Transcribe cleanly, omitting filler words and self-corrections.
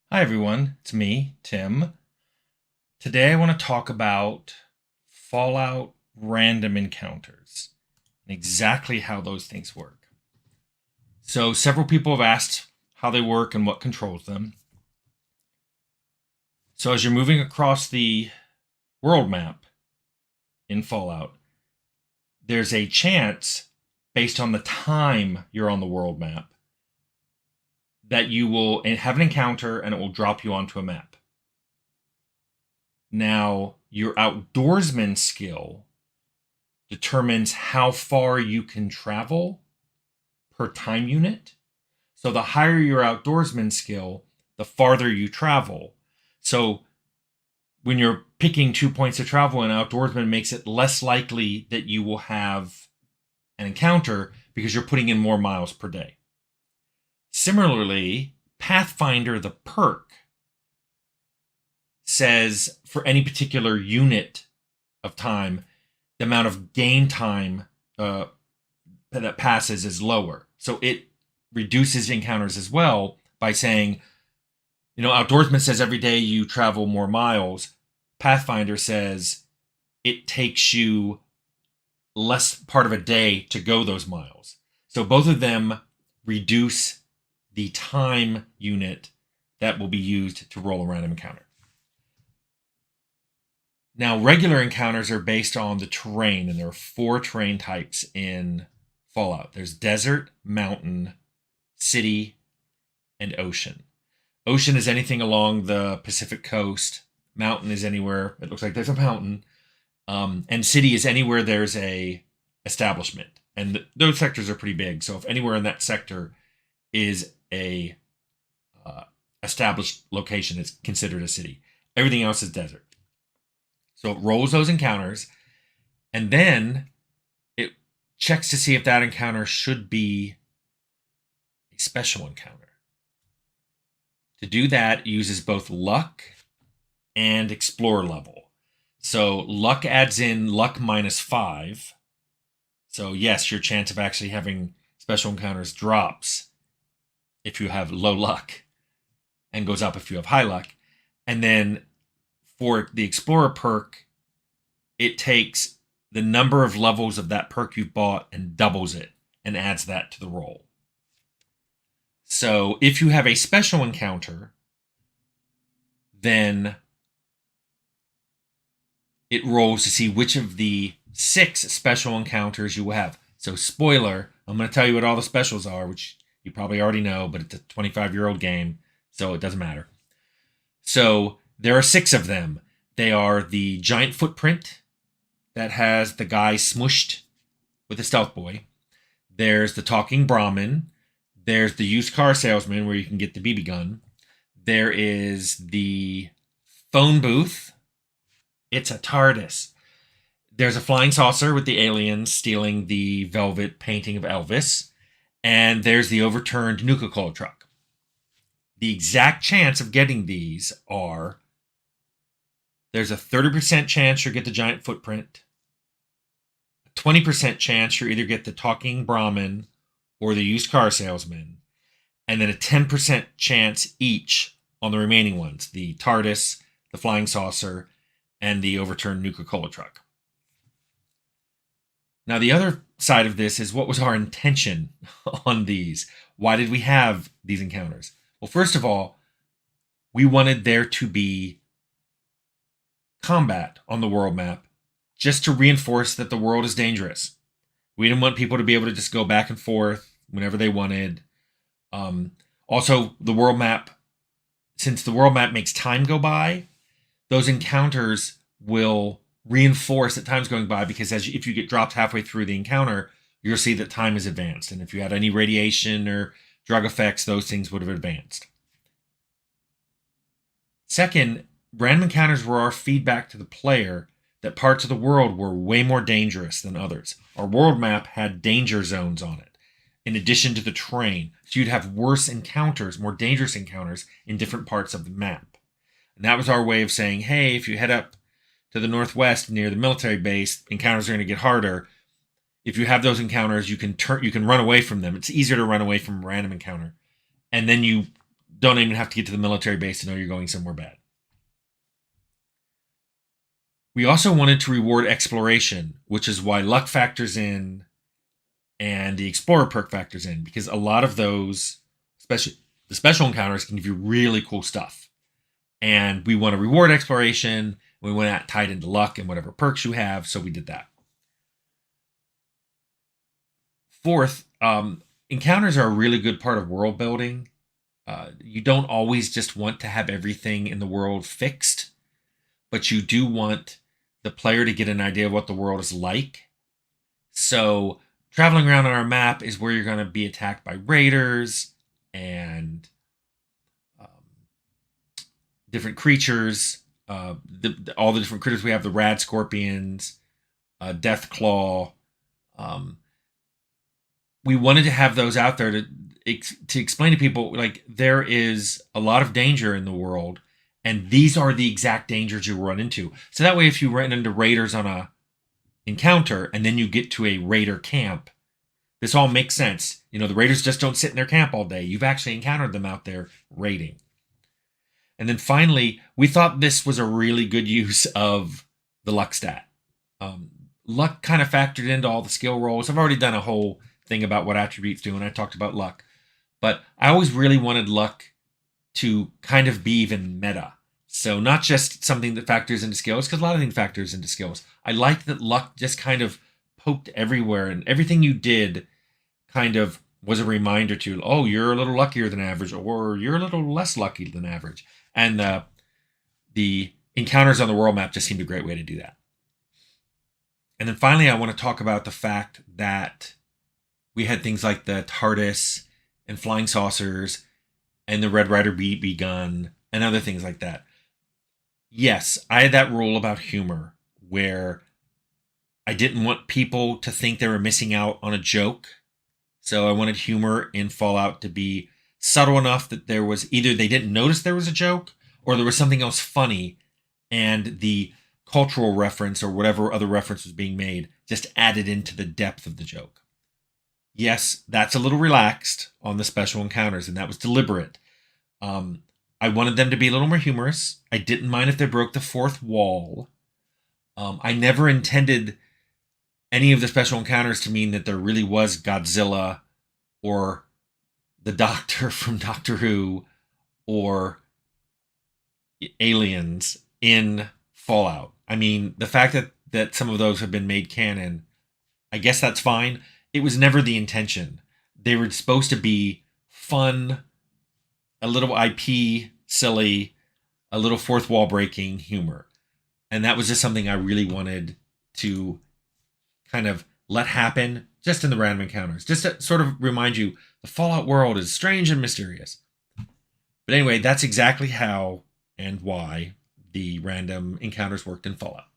Hi everyone, it's me, Tim. Today I want to talk about Fallout random encounters and exactly how those things work. So, several people have asked how they work and what controls them. So, as you're moving across the world map in Fallout, there's a chance, based on the time you're on the world map, that you will have an encounter and it will drop you onto a map. Now, your outdoorsman skill determines how far you can travel per time unit. So the higher your outdoorsman skill, the farther you travel. So when you're picking 2 points of travel, an outdoorsman makes it less likely that you will have an encounter because you're putting in more miles per day. Similarly, Pathfinder, the perk, says for any particular unit of time, the amount of game time that passes is lower. So it reduces encounters as well by saying, Outdoorsman says every day you travel more miles. Pathfinder says it takes you less part of a day to go those miles. So both of them reduce the time unit that will be used to roll a random encounter. Now, regular encounters are based on the terrain, and there are 4 terrain types in Fallout. There's desert, mountain, city, and ocean. Ocean is anything along the Pacific coast. Mountain is anywhere it looks like there's a mountain. And city is anywhere there's a establishment. And those sectors are pretty big. So if anywhere in that sector is a established location, it's considered a city. Everything else is desert. So it rolls those encounters, and then it checks to see if that encounter should be a special encounter. To do that, it uses both luck and explorer level. So luck adds in luck -5. So yes, your chance of actually having special encounters drops if you have low luck and goes up if you have high luck. And then for the Explorer perk, it takes the number of levels of that perk you've bought and doubles it and adds that to the roll. So if you have a special encounter, then it rolls to see which of the 6 special encounters you will have. So spoiler, I'm going to tell you what all the specials are, which you probably already know, but it's a 25-year-old game, so it doesn't matter. So there are 6 of them. They are the giant footprint that has the guy smushed with a stealth boy. There's the talking Brahmin. There's the used car salesman where you can get the BB gun. There is the phone booth. It's a TARDIS. There's a flying saucer with the aliens stealing the velvet painting of Elvis. And there's the overturned Nuka-Cola truck. The exact chance of getting these are: there's a 30% chance you'll get the giant footprint, a 20% chance you'll either get the talking Brahmin or the used car salesman, and then a 10% chance each on the remaining ones: the TARDIS, the flying saucer, and the overturned Nuka-Cola truck. Now, the other side of this is, what was our intention on these? Why did we have these encounters? Well, first of all, we wanted there to be combat on the world map just to reinforce that the world is dangerous. We didn't want people to be able to just go back and forth whenever they wanted. Also, the world map, since the world map makes time go by, those encounters will reinforce that time's going by, because if you get dropped halfway through the encounter, you'll see that time is advanced. And if you had any radiation or drug effects, those things would have advanced. Second, random encounters were our feedback to the player that parts of the world were way more dangerous than others. Our world map had danger zones on it, in addition to the terrain. So you'd have worse encounters, more dangerous encounters in different parts of the map. And that was our way of saying, hey, if you head up to the northwest near the military base, encounters are going to get harder. If you have those encounters, you can run away from them. It's easier to run away from a random encounter. And then you don't even have to get to the military base to know you're going somewhere bad. We also wanted to reward exploration, which is why luck factors in and the explorer perk factors in, because a lot of those, especially the special encounters, can give you really cool stuff. And we want to reward exploration. We want that tied into luck and whatever perks you have, so we did that. Fourth, encounters are a really good part of world building. You don't always just want to have everything in the world fixed, but you do want the player to get an idea of what the world is like. So traveling around on our map is where you're going to be attacked by raiders and different creatures. All the different critters we have, the rad scorpions, death claw. We wanted to have those out there to explain to people, like, there is a lot of danger in the world, and these are the exact dangers you run into. So that way, if you run into raiders on a encounter and then you get to a raider camp, this all makes sense. You know, the raiders just don't sit in their camp all day. You've actually encountered them out there raiding. And then finally, we thought this was a really good use of the luck stat. Luck kind of factored into all the skill rolls. I've already done a whole thing about what attributes do, and I talked about luck. But I always really wanted luck to kind of be even meta. So not just something that factors into skills, because a lot of things factors into skills. I liked that luck just kind of poked everywhere, and everything you did kind of was a reminder to, oh, you're a little luckier than average, or you're a little less lucky than average. And the encounters on the world map just seemed a great way to do that. And then finally, I want to talk about the fact that we had things like the TARDIS and flying saucers and the Red Ryder BB gun and other things like that. Yes, I had that rule about humor where I didn't want people to think they were missing out on a joke. So I wanted humor in Fallout to be subtle enough that there was either they didn't notice there was a joke or there was something else funny, and the cultural reference or whatever other reference was being made just added into the depth of the joke. Yes, that's a little relaxed on the special encounters, and that was deliberate. I wanted them to be a little more humorous. I didn't mind if they broke the fourth wall. I never intended any of the special encounters to mean that there really was Godzilla or the Doctor from Doctor Who or aliens in Fallout. I mean, the fact that some of those have been made canon, I guess that's fine. It was never the intention. They were supposed to be fun, a little IP silly, a little fourth wall breaking humor. And that was just something I really wanted to kind of let happen just in the random encounters. Just to sort of remind you, the Fallout world is strange and mysterious. But anyway, that's exactly how and why the random encounters worked in Fallout.